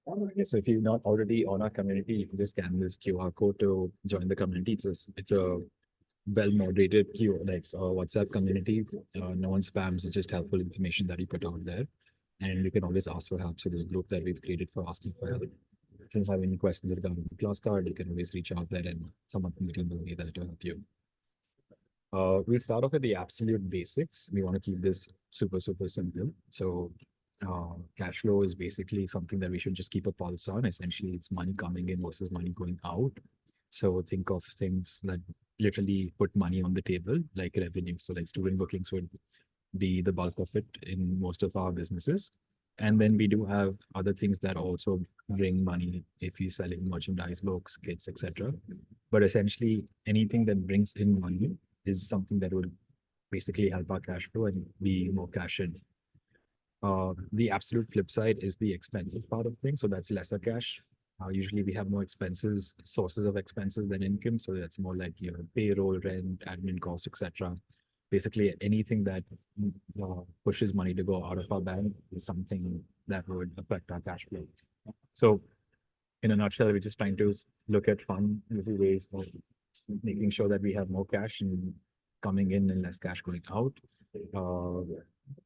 Okay, so if you're not already on our community, you can just scan this QR code to join the community. It's a well moderated like WhatsApp community. No one spams. It's just helpful information that you put out there, and you can always ask for help. So this group that we've created for asking for help. If you have any questions regarding the class card, you can always reach out there, and someone from the team will be there to help you. We'll start off with the absolute basics. We want to keep this super simple. So cash flow is basically something that we should just keep a pulse on. Essentially, it's money coming in versus money going out. So think of things that literally put money on the table, like revenue. So like student bookings would be the bulk of it in most of our businesses. And then we do have other things that also bring money if you're selling merchandise, books, kits, etc. But essentially, anything that brings in money is something that would basically help our cash flow and be more cash in. The absolute flip side is the expenses part of things. So that's lesser cash. Usually we have more expenses, sources of expenses than income. So that's more like your payroll, rent, admin costs, etc. Basically, anything that pushes money to go out of our bank is something that would affect our cash flow. So in a nutshell, we're just trying to look at fun, easy ways of making sure that we have more cash and coming in and less cash going out. Uh,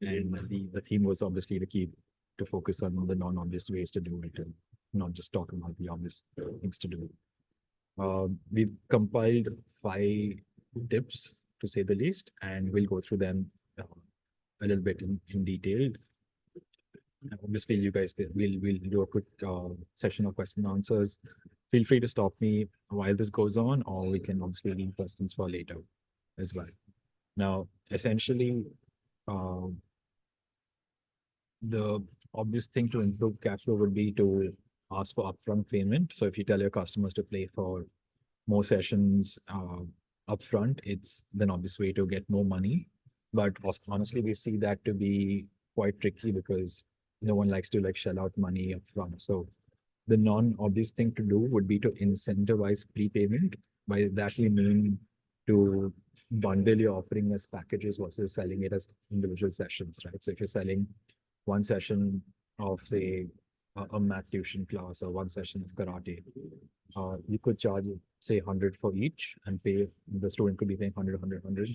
and the theme was obviously to focus on the non-obvious ways to do it and not just talk about the obvious things to do. We've compiled 5 tips to say the least, and we'll go through them a little bit in detail. Obviously, you guys we'll do a quick session of question and answers. Feel free to stop me while this goes on, or we can obviously leave questions for later as well. Now, essentially, uh, the obvious thing to improve cash flow would be to ask for upfront payment. So if you tell your customers to pay for more sessions upfront, it's an obvious way to get more money. But honestly, we see that to be quite tricky because no one likes to like shell out money upfront. So the non-obvious thing to do would be to incentivize prepayment. By that we mean to bundle your offering as packages versus selling it as individual sessions, right? So if you're selling one session of say a math tuition class or one session of karate, you could charge say 100 for each and pay the student could be paying 100.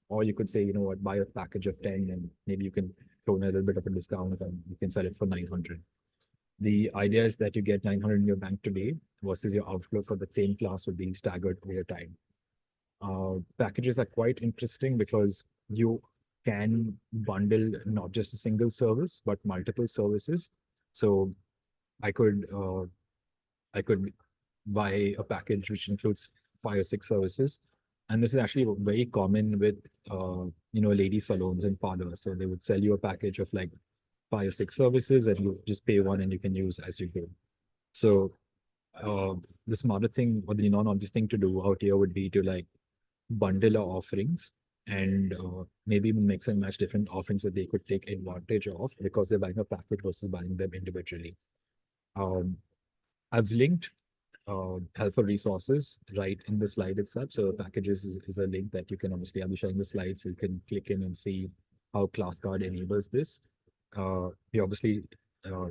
Or you could say, you know what, buy a package of 10 and maybe you can throw in a little bit of a discount and you can sell it for 900. The idea is that you get 900 in your bank today versus your outflow for the same class would be staggered over time. Packages are quite interesting because you can bundle not just a single service but multiple services. So I could uh, I could buy a package which includes 5 or 6 services, and this is actually very common with lady salons and parlors. So they would sell you a package of like 5 or 6 services, and you just pay one and you can use as you go. So uh, the smarter thing or the non-obvious thing to do out here would be to like bundle our offerings and maybe mix and match different offerings that they could take advantage of because they're buying a package versus buying them individually. Um, I've linked helpful resources right in the slide itself. So packages is a link that you can obviously, I'll be showing the slides, so you can click in and see how ClassCard enables this. We obviously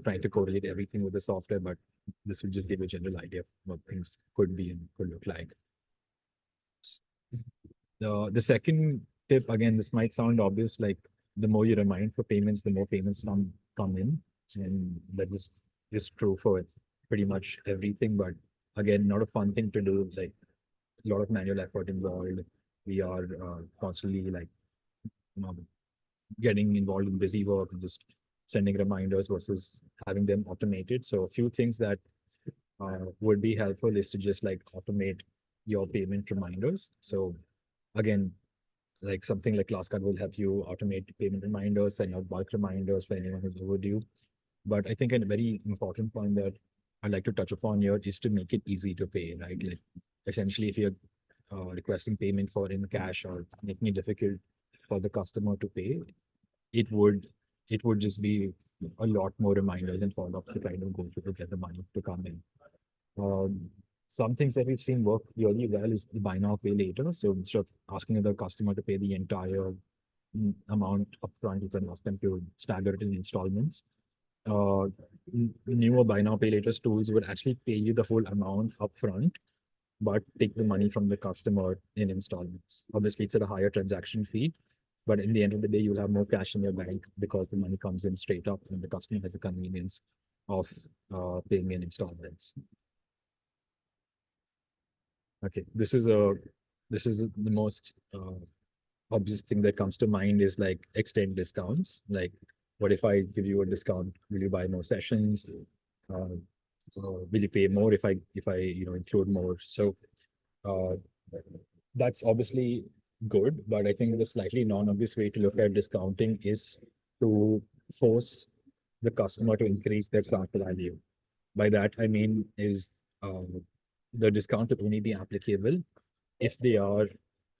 trying to correlate everything with the software, but this will just give you a general idea of what things could be and could look like. The second tip, again, this might sound obvious, like the more you remind for payments, the more payments come in. And that is true for pretty much everything. But again, not a fun thing to do, like a lot of manual effort involved. We are constantly like you know, getting involved in busy work and just sending reminders versus having them automated. So a few things that would be helpful is to just like automate your payment reminders. So again, like something like ClassCard will help you automate payment reminders, send out bulk reminders for anyone who's overdue. But I think a very important point that I'd like to touch upon here is to make it easy to pay, right? Like essentially, if you're requesting payment for in cash or making it difficult for the customer to pay, it would it would just be a lot more reminders and follow-up to kind of go through to get the money to come in. Um, some things that we've seen work really well is the buy now, pay later. So instead of asking the customer to pay the entire amount upfront, you can ask them to stagger it in installments. newer buy now pay later tools would actually pay you the whole amount upfront, but take the money from the customer in installments. Obviously, it's at a higher transaction fee, but in the end of the day, you'll have more cash in your bank because the money comes in straight up and the customer has the convenience of paying in installments. Okay, this is the most obvious thing that comes to mind is like extend discounts. Like, what if I give you a discount? Will you buy more sessions? Uh, will you pay more if I include more? So uh, that's obviously good, but I think the slightly non-obvious way to look at discounting is to force the customer to increase their cart value. By that, I mean is the discount will only be applicable if they are,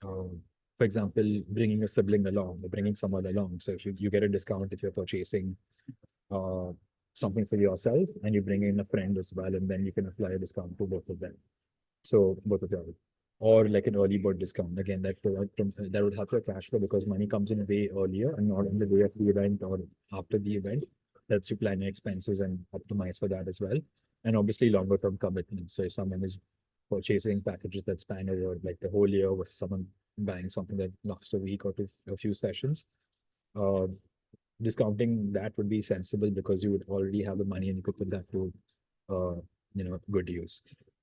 for example, bringing a sibling along or bringing someone along. So if you get a discount if you're purchasing uh, something for yourself and you bring in a friend as well, and then you can apply a discount to both of them. So both of you, or like an early bird discount. Again, that would help your cash flow because money comes in way earlier and not on the day of the event or after the event. Lets you plan your expenses and optimize for that as well. And obviously longer term commitments. So if someone is purchasing packages that span over like the whole year versus someone buying something that lasts a week or two, a few sessions, uh, discounting that would be sensible because you would already have the money and you could put that to uh, good use.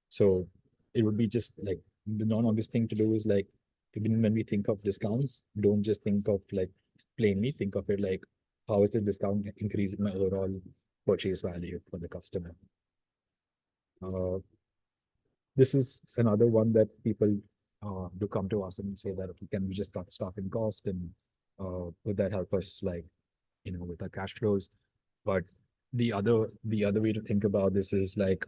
So it would be just like the non-obvious thing to do is like even when we think of discounts, don't just think of like plainly, think of it like how is the discount increasing my overall purchase value for the customer. Uh, this is another one that people do come to us and say that okay, can we just cut stock and cost and would that help us like with our cash flows? But the other way to think about this is like,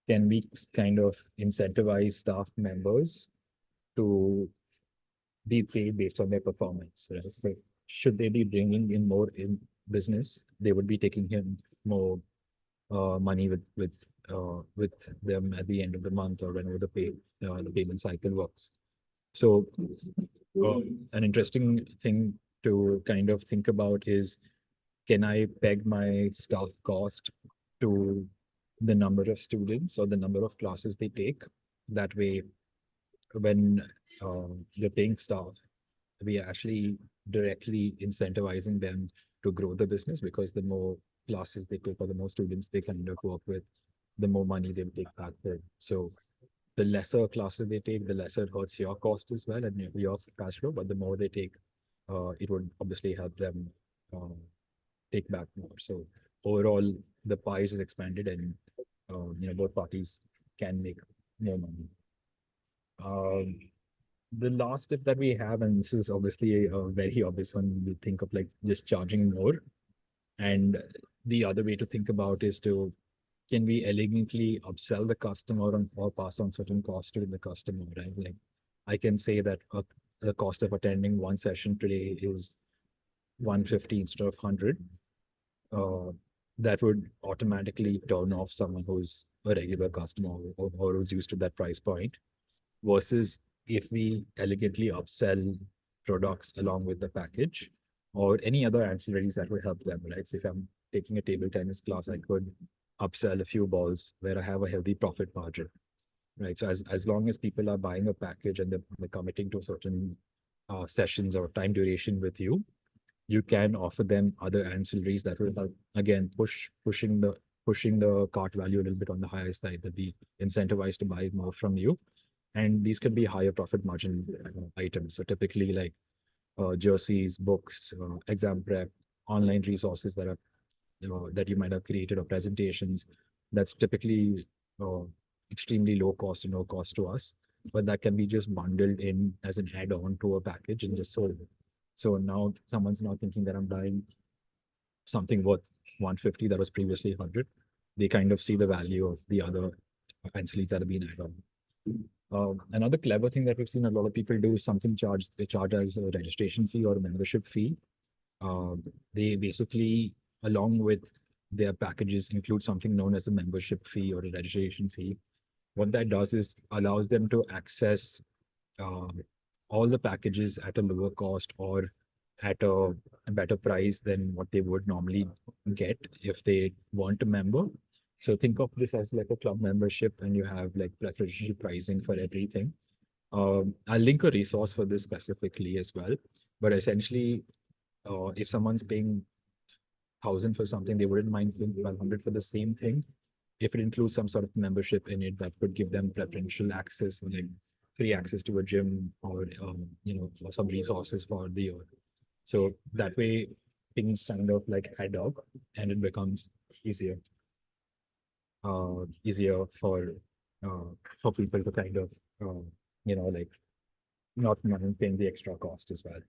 can we kind of incentivize staff members to be paid based on their performance? Right? So should they be bringing in more in business, they would be taking in more money with them at the end of the month or whenever the payment cycle works. So uh, an interesting thing to kind of think about is, can I peg my staff cost to the number of students or the number of classes they take? That way, when you're paying staff, we are actually directly incentivizing them to grow the business because the more classes they take or the more students they kind of work with, the more money they will take back then. So the lesser classes they take, the lesser it hurts your cost as well and your cash flow. But the more they take, it would obviously help them uh, take back more. So overall, the pie is expanded, and both parties can make more money. Um, the last tip that we have, and this is obviously a very obvious one, we think of like just charging more. And the other way to think about is to, can we elegantly upsell the customer or pass on certain costs to the customer, right? Like I can say that the cost of attending one session today is 150 instead of 100. uh, that would automatically turn off someone who's a regular customer or who's used to that price point. Versus if we elegantly upsell products along with the package or any other ancillaries that would help them, right? So if I'm taking a table tennis class, I could upsell a few balls where I have a healthy profit margin, right? So as long as people are buying a package and they're committing to certain sessions or time duration with you, you can offer them other ancillaries that will help again pushing the cart value a little bit on the higher side, that be incentivized to buy more from you. And these could be higher profit margin items. So typically like jerseys, books, exam prep, online resources that are that you might have created, or presentations. That's typically uh, extremely low cost or no cost to us, but that can be just bundled in as an add-on to a package and just sold. So now someone's now thinking that I'm buying something worth 150 that was previously 100. They kind of see the value of the other ancillaries that have been added on. Another clever thing that we've seen a lot of people do is something they charge as a registration fee or a membership fee. They basically, along with their packages, include something known as a membership fee or a registration fee. What that does is allows them to access uh, all the packages at a lower cost or at a better price than what they would normally get if they weren't a member. So think of this as like a club membership, and you have like preferential pricing for everything. I'll link a resource for this specifically as well. But essentially, if someone's paying 1,000 for something, they wouldn't mind paying 1,200 for the same thing. If it includes some sort of membership in it, that could give them preferential access, or like free access to a gym, or or some resources for the year. So that way, things kind of like add up, and it becomes easier, easier for people to kind of like not mind paying the extra cost as well.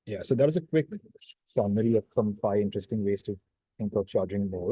Yeah, so that was a quick summary of some 5 interesting ways to think of charging more.